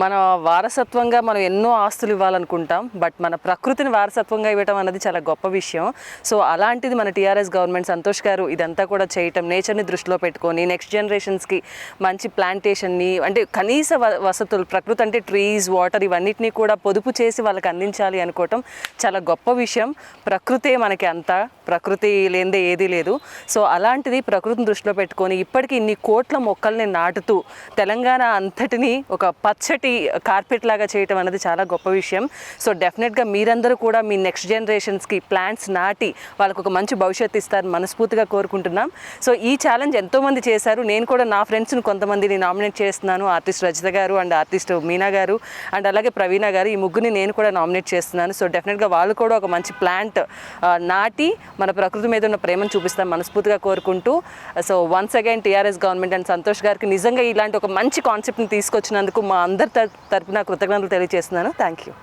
మన వారసత్వంగా మనం ఎన్నో ఆస్తులు ఇవ్వాలనుకుంటాం, బట్ మన ప్రకృతిని వారసత్వంగా ఇవ్వటం అన్నది చాలా గొప్ప విషయం. సో అలాంటిది మన టీఆర్ఎస్ గవర్నమెంట్ సంతోష్ గారు ఇదంతా కూడా చేయటం, నేచర్ని దృష్టిలో పెట్టుకొని నెక్స్ట్ జనరేషన్స్కి మంచి ప్లాంటేషన్ని, అంటే కనీస వసతులు, ప్రకృతి అంటే ట్రీస్, వాటర్, ఇవన్నిటినీ కూడా పొదుపు చేసి వాళ్ళకి అందించాలి అనుకోవటం చాలా గొప్ప విషయం. ప్రకృతే మనకి అంతా, ప్రకృతి లేనిదే ఏదీ లేదు. సో అలాంటిది ప్రకృతిని దృష్టిలో పెట్టుకొని ఇప్పటికీ ఇన్ని కోట్ల మొక్కల్ని నాటుతూ తెలంగాణ అంతటిని ఒక పచ్చటి కార్పెట్ లాగా చేయటం అనేది చాలా గొప్ప విషయం. సో డెఫినెట్గా మీరందరూ కూడా మీ నెక్స్ట్ జనరేషన్స్కి ప్లాంట్స్ నాటి వాళ్ళకు ఒక మంచి భవిష్యత్తు ఇస్తారని మనస్ఫూర్తిగా కోరుకుంటున్నాం. సో ఈ ఛాలెంజ్ ఎంతోమంది చేశారు. నేను కూడా నా ఫ్రెండ్స్ని కొంతమందిని నామినేట్ చేస్తున్నాను. ఆర్టిస్ట్ రజిత గారు అండ్ ఆర్టిస్ట్ మీనా గారు అండ్ అలాగే ప్రవీణ గారు, ఈ ముగ్గురిని నేను కూడా నామినేట్ చేస్తున్నాను. సో డెఫినెట్గా వాళ్ళు కూడా ఒక మంచి ప్లాంట్ నాటి మన ప్రకృతి మీద ఉన్న ప్రేమను చూపిస్తాం మనస్ఫూర్తిగా కోరుకుంటూ. So once again TRS government and Santosh గారికి నిజంగా ఇలాంటి ఒక మంచి కాన్సెప్ట్ని తీసుకొచ్చినందుకు మా అందరి తరపున కృతజ్ఞతలు తెలియజేస్తున్నాను. Thank you.